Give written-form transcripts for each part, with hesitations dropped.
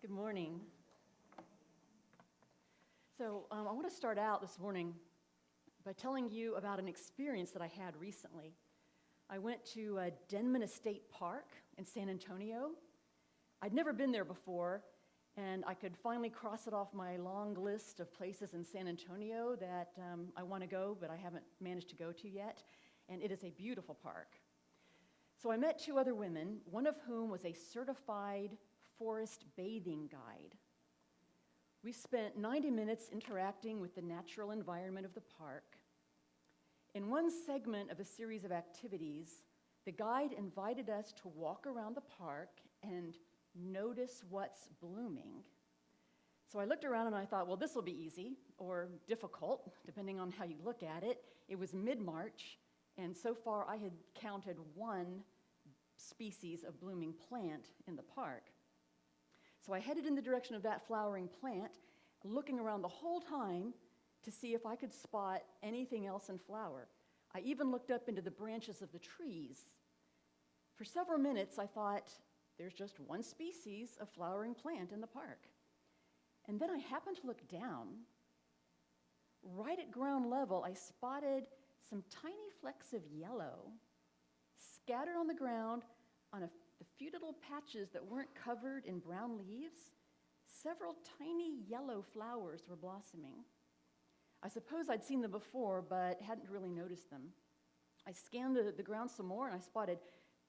Good morning. So I want to start out this morning by telling you about an experience that I had recently. I went to Denman Estate Park in San Antonio. I'd never been there before, and I could finally cross it off my long list of places in San Antonio that I want to go, but I haven't managed to go to yet, and it is a beautiful park. So I met two other women, one of whom was a certified forest bathing guide. We spent 90 minutes interacting with the natural environment of the park. In one segment of a series of activities, the guide invited us to walk around the park and notice what's blooming. So I looked around and I thought, well, this will be easy or difficult, depending on how you look at it. It was mid-March, and so far I had counted one species of blooming plant in the park. So I headed in the direction of that flowering plant, looking around the whole time to see if I could spot anything else in flower. I even looked up into the branches of the trees. For several minutes, I thought, there's just one species of flowering plant in the park. And then I happened to look down. Right at ground level, I spotted some tiny flecks of yellow scattered on the ground on the few little patches that weren't covered in brown leaves. Several tiny yellow flowers were blossoming. I suppose I'd seen them before, but hadn't really noticed them. I scanned the ground some more, and I spotted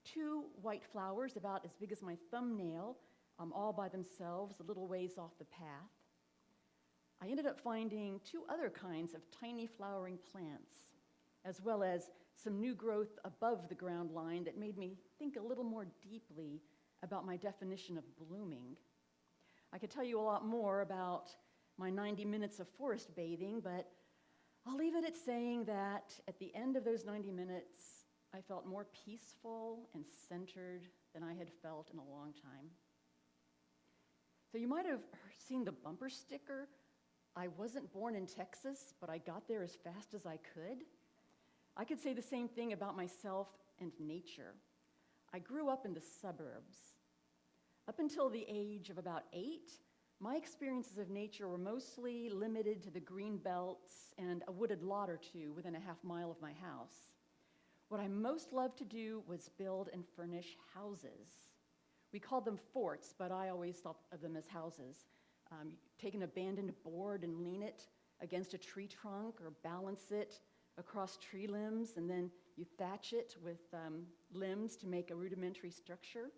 two white flowers about as big as my thumbnail, all by themselves, a little ways off the path. I ended up finding two other kinds of tiny flowering plants, as well as some new growth above the ground line that made me think a little more deeply about my definition of blooming. I could tell you a lot more about my 90 minutes of forest bathing, but I'll leave it at saying that at the end of those 90 minutes, I felt more peaceful and centered than I had felt in a long time. So you might have seen the bumper sticker, "I wasn't born in Texas, but I got there as fast as I could." I could say the same thing about myself and nature. I grew up in the suburbs. Up until the age of about 8, my experiences of nature were mostly limited to the green belts and a wooded lot or two within a half mile of my house. What I most loved to do was build and furnish houses. We called them forts, but I always thought of them as houses. Take an abandoned board and lean it against a tree trunk or balance it across tree limbs, and then you thatch it with limbs to make a rudimentary structure.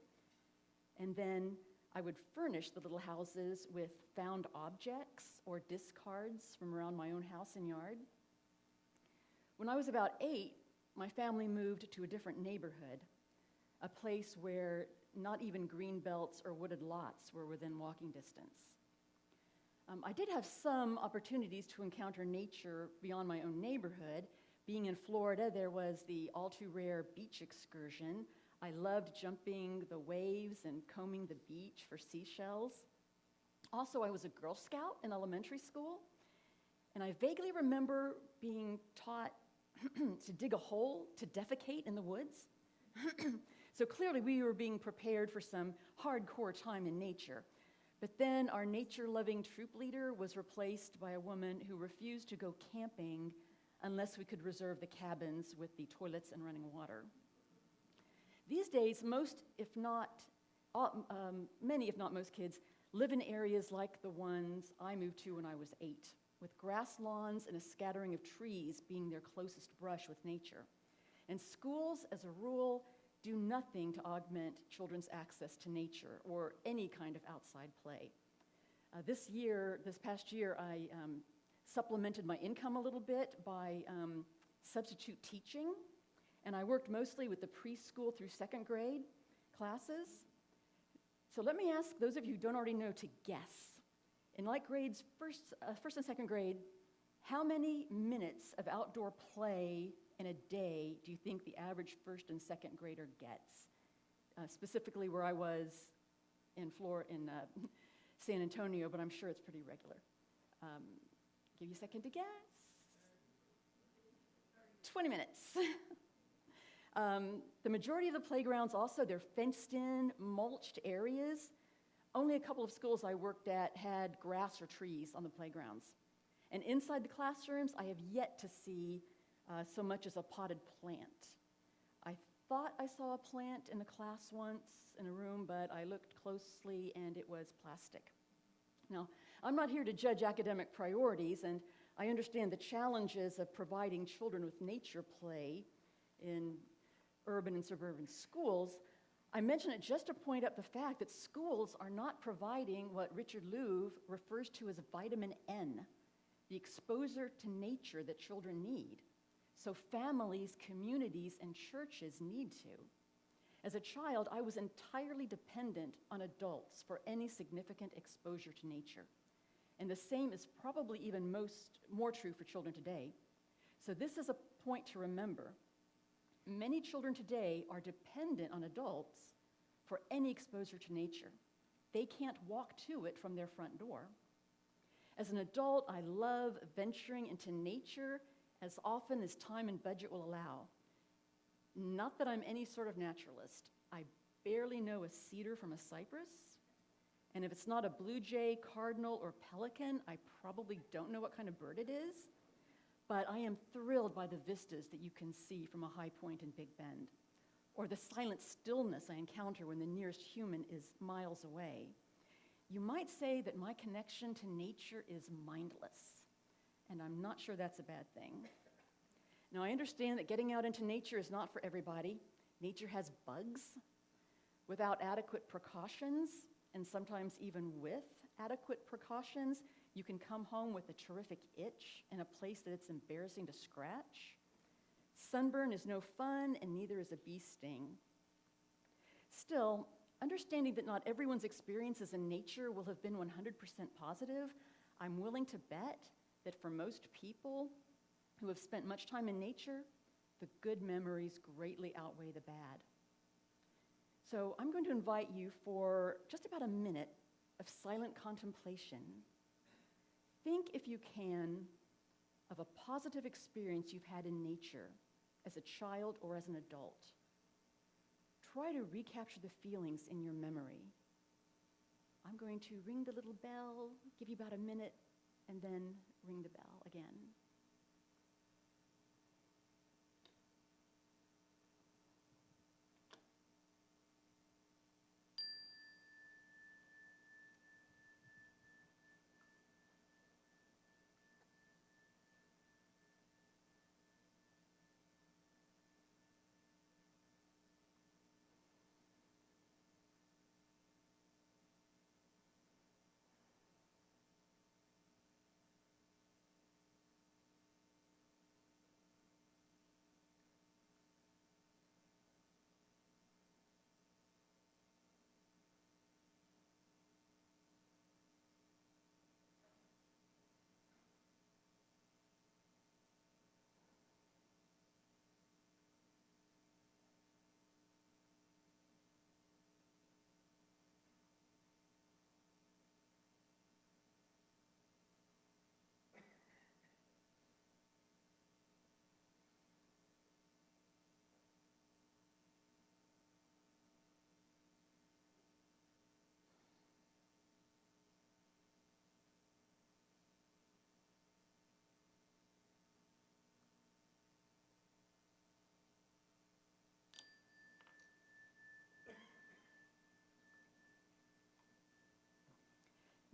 And then I would furnish the little houses with found objects or discards from around my own house and yard. When I was about 8, my family moved to a different neighborhood, a place where not even green belts or wooded lots were within walking distance. I did have some opportunities to encounter nature beyond my own neighborhood. Being in Florida, there was the all-too-rare beach excursion. I loved jumping the waves and combing the beach for seashells. Also, I was a Girl Scout in elementary school, and I vaguely remember being taught to dig a hole to defecate in the woods. So clearly, we were being prepared for some hardcore time in nature. But then our nature-loving troop leader was replaced by a woman who refused to go camping unless we could reserve the cabins with the toilets and running water. These days, many if not most kids live in areas like the ones I moved to when I was 8, with grass lawns and a scattering of trees being their closest brush with nature. And schools, as a rule, do nothing to augment children's access to nature or any kind of outside play. This past year, I supplemented my income a little bit by substitute teaching, and I worked mostly with the preschool through second grade classes. So let me ask those of you who don't already know to guess. In like grades, first and second grade, how many minutes of outdoor play in a day do you think the average first and second grader gets? Specifically where I was in San Antonio, but I'm sure it's pretty regular. Give you a second to guess. 20 minutes. The majority of the playgrounds also, they're fenced in, mulched areas. Only a couple of schools I worked at had grass or trees on the playgrounds. And inside the classrooms, I have yet to see so much as a potted plant. I thought I saw a plant in a class once in a room, but I looked closely and it was plastic. Now, I'm not here to judge academic priorities, and I understand the challenges of providing children with nature play in urban and suburban schools. I mention it just to point out the fact that schools are not providing what Richard Louv refers to as vitamin N, the exposure to nature that children need. So families, communities, and churches need to. As a child, I was entirely dependent on adults for any significant exposure to nature. And the same is probably even more true for children today. So this is a point to remember. Many children today are dependent on adults for any exposure to nature. They can't walk to it from their front door. As an adult, I love venturing into nature as often as time and budget will allow. Not that I'm any sort of naturalist. I barely know a cedar from a cypress. And if it's not a blue jay, cardinal, or pelican, I probably don't know what kind of bird it is. But I am thrilled by the vistas that you can see from a high point in Big Bend, or the silent stillness I encounter when the nearest human is miles away. You might say that my connection to nature is mindless, and I'm not sure that's a bad thing. Now, I understand that getting out into nature is not for everybody. Nature has bugs. Without adequate precautions, and sometimes even with adequate precautions, you can come home with a terrific itch in a place that it's embarrassing to scratch. Sunburn is no fun, and neither is a bee sting. Still, understanding that not everyone's experiences in nature will have been 100% positive, I'm willing to bet that for most people who have spent much time in nature, the good memories greatly outweigh the bad. So I'm going to invite you for just about a minute of silent contemplation. Think, if you can, of a positive experience you've had in nature as a child or as an adult. Try to recapture the feelings in your memory. I'm going to ring the little bell, give you about a minute, and then ring the bell again.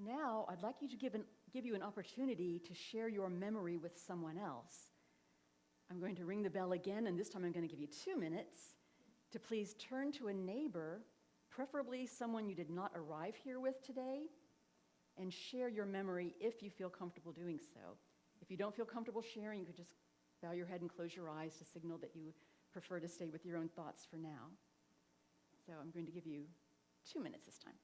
Now, I'd like to give you an opportunity to share your memory with someone else. I'm going to ring the bell again, and this time I'm going to give you 2 minutes to please turn to a neighbor, preferably someone you did not arrive here with today, and share your memory if you feel comfortable doing so. If you don't feel comfortable sharing, you could just bow your head and close your eyes to signal that you prefer to stay with your own thoughts for now. So I'm going to give you 2 minutes this time.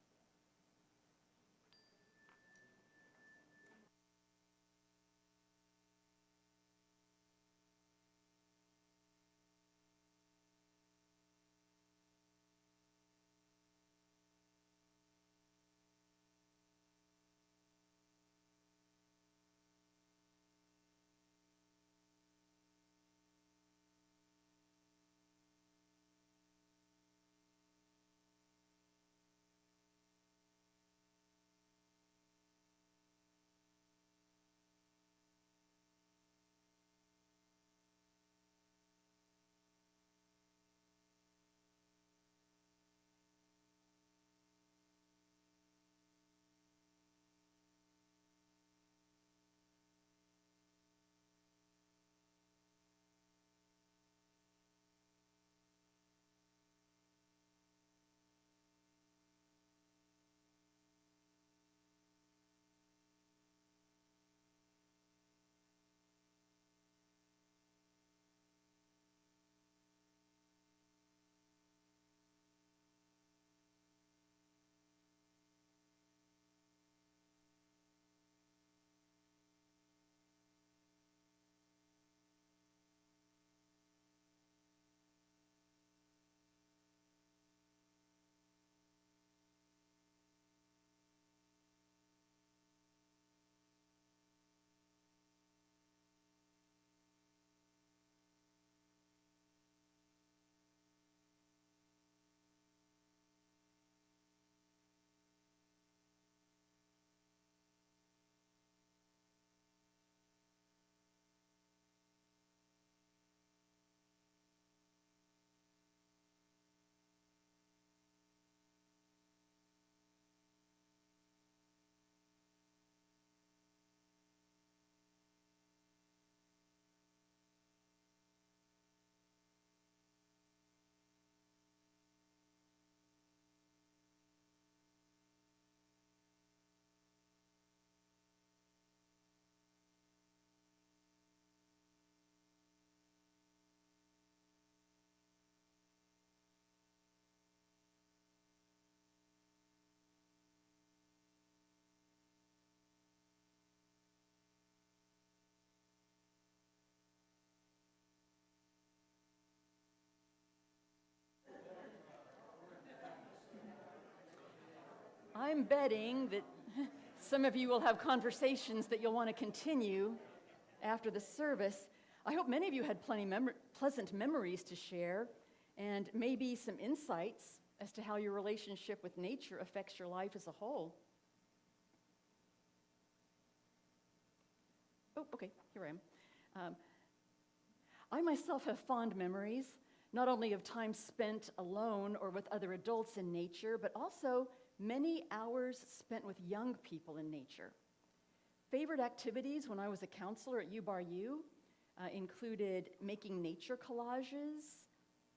I'm betting that some of you will have conversations that you'll want to continue after the service. I hope many of you had pleasant memories to share and maybe some insights as to how your relationship with nature affects your life as a whole. Oh, okay, here I am. I myself have fond memories, not only of time spent alone or with other adults in nature, but also many hours spent with young people in nature. Favorite activities when I was a counselor at UBarU included making nature collages,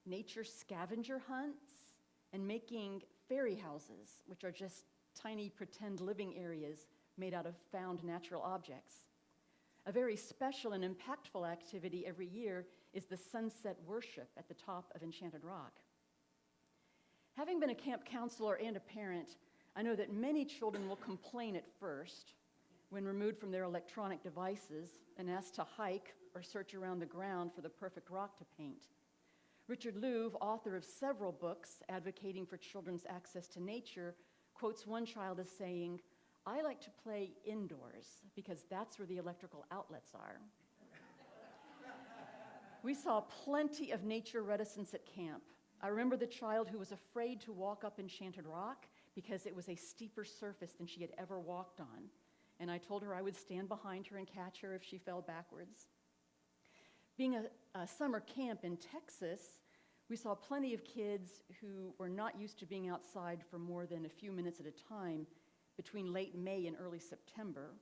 nature scavenger hunts, and making fairy houses, which are just tiny pretend living areas made out of found natural objects. A very special and impactful activity every year is the sunset worship at the top of Enchanted Rock. Having been a camp counselor and a parent, I know that many children will complain at first when removed from their electronic devices and asked to hike or search around the ground for the perfect rock to paint. Richard Louv, author of several books advocating for children's access to nature, quotes one child as saying, "I like to play indoors because that's where the electrical outlets are." We saw plenty of nature reticence at camp. I remember the child who was afraid to walk up Enchanted Rock because it was a steeper surface than she had ever walked on. And I told her I would stand behind her and catch her if she fell backwards. Being a summer camp in Texas, we saw plenty of kids who were not used to being outside for more than a few minutes at a time between late May and early September.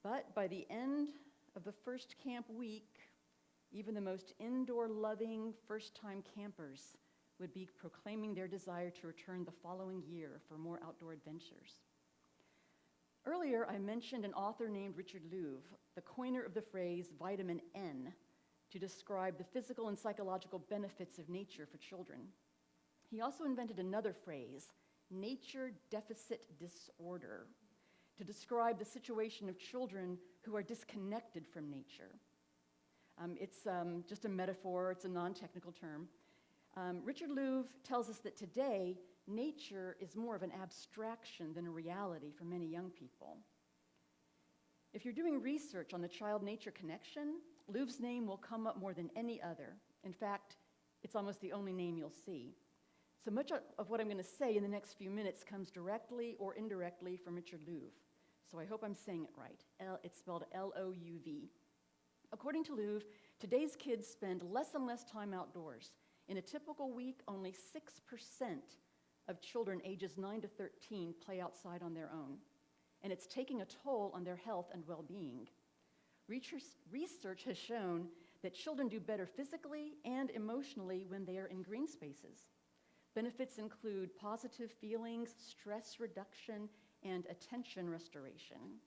But by the end of the first camp week, even the most indoor-loving first-time campers would be proclaiming their desire to return the following year for more outdoor adventures. Earlier, I mentioned an author named Richard Louv, the coiner of the phrase vitamin N, to describe the physical and psychological benefits of nature for children. He also invented another phrase, nature deficit disorder, to describe the situation of children who are disconnected from nature. It's just a metaphor, it's a non-technical term. Richard Louv tells us that today, nature is more of an abstraction than a reality for many young people. If you're doing research on the child-nature connection, Louv's name will come up more than any other. In fact, it's almost the only name you'll see. So much of what I'm going to say in the next few minutes comes directly or indirectly from Richard Louv. So I hope I'm saying it right. It's spelled L-O-U-V. According to Louv, today's kids spend less and less time outdoors. In a typical week, only 6% of children ages 9 to 13 play outside on their own. And it's taking a toll on their health and well-being. Research has shown that children do better physically and emotionally when they are in green spaces. Benefits include positive feelings, stress reduction, and attention restoration.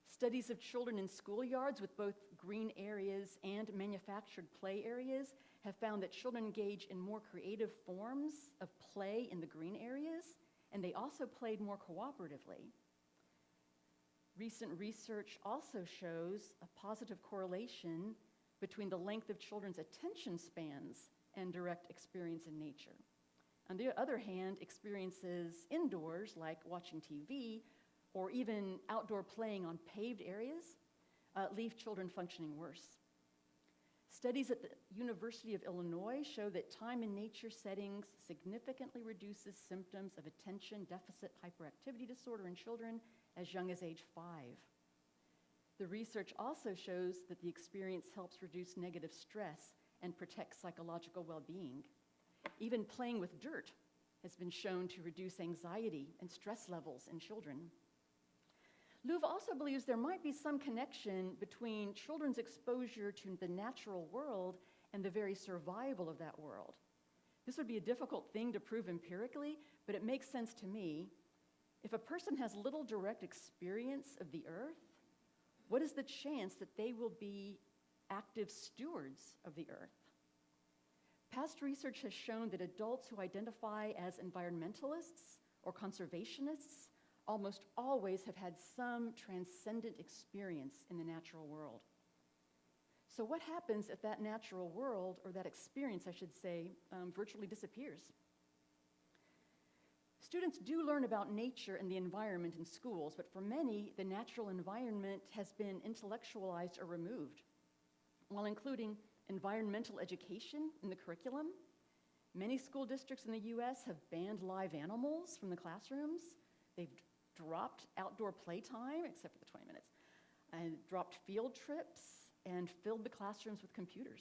Studies of children in schoolyards with both green areas and manufactured play areas have found that children engage in more creative forms of play in the green areas, and they also played more cooperatively. Recent research also shows a positive correlation between the length of children's attention spans and direct experience in nature. On the other hand, experiences indoors, like watching TV, or even outdoor playing on paved areas, leave children functioning worse. Studies at the University of Illinois show that time in nature settings significantly reduces symptoms of attention deficit hyperactivity disorder in children as young as age 5. The research also shows that the experience helps reduce negative stress and protect psychological well-being. Even playing with dirt has been shown to reduce anxiety and stress levels in children. Louv also believes there might be some connection between children's exposure to the natural world and the very survival of that world. This would be a difficult thing to prove empirically, but it makes sense to me. If a person has little direct experience of the earth, what is the chance that they will be active stewards of the earth? Past research has shown that adults who identify as environmentalists or conservationists almost always have had some transcendent experience in the natural world. So what happens if that natural world, or that experience, I should say, virtually disappears? Students do learn about nature and the environment in schools, but for many, the natural environment has been intellectualized or removed. While including environmental education in the curriculum, many school districts in the U.S. have banned live animals from the classrooms. They've dropped outdoor playtime, except for the 20 minutes, and dropped field trips and filled the classrooms with computers.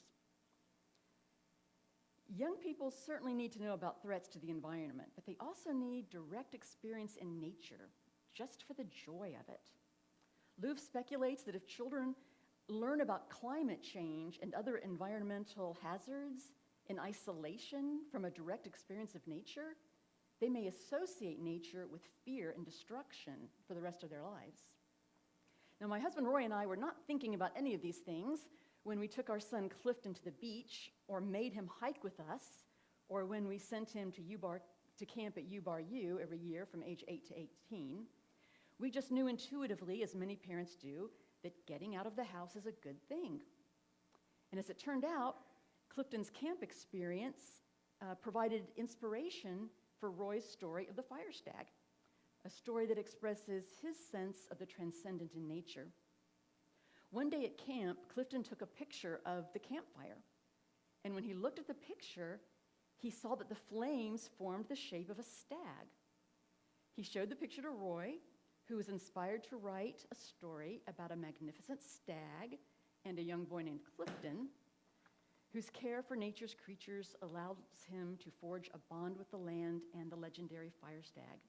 Young people certainly need to know about threats to the environment, but they also need direct experience in nature, just for the joy of it. Louvre speculates that if children learn about climate change and other environmental hazards in isolation from a direct experience of nature, they may associate nature with fear and destruction for the rest of their lives. Now, my husband Roy and I were not thinking about any of these things when we took our son Clifton to the beach, or made him hike with us, or when we sent him to camp at U every year from age 8 to 18. We just knew intuitively, as many parents do, that getting out of the house is a good thing. And as it turned out, Clifton's camp experience provided inspiration for Roy's story of the fire stag, a story that expresses his sense of the transcendent in nature. One day at camp, Clifton took a picture of the campfire, and when he looked at the picture, he saw that the flames formed the shape of a stag. He showed the picture to Roy, who was inspired to write a story about a magnificent stag and a young boy named Clifton, whose care for nature's creatures allows him to forge a bond with the land and the legendary fire stag.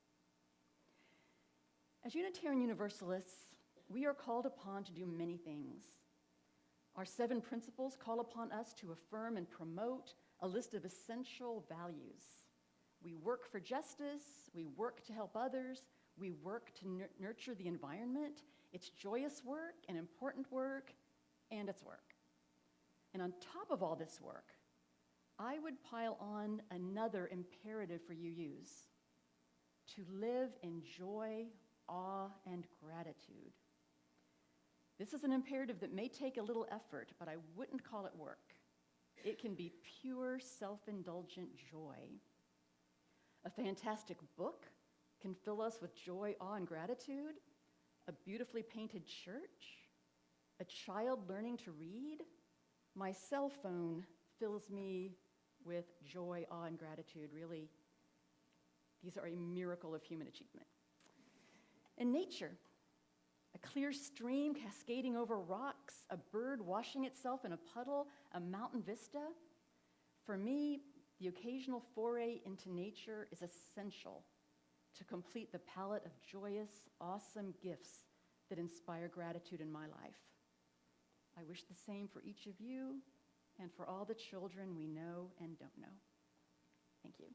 As Unitarian Universalists, we are called upon to do many things. Our 7 principles call upon us to affirm and promote a list of essential values. We work for justice, we work to help others, we work to nurture the environment. It's joyous work and important work, and it's work. And on top of all this work, I would pile on another imperative for UUs: to live in joy, awe, and gratitude. This is an imperative that may take a little effort, but I wouldn't call it work. It can be pure, self-indulgent joy. A fantastic book can fill us with joy, awe, and gratitude. A beautifully painted church, a child learning to read. My cell phone fills me with joy, awe, and gratitude. Really, these are a miracle of human achievement. In nature, a clear stream cascading over rocks, a bird washing itself in a puddle, a mountain vista. For me, the occasional foray into nature is essential to complete the palette of joyous, awesome gifts that inspire gratitude in my life. I wish the same for each of you and for all the children we know and don't know. Thank you.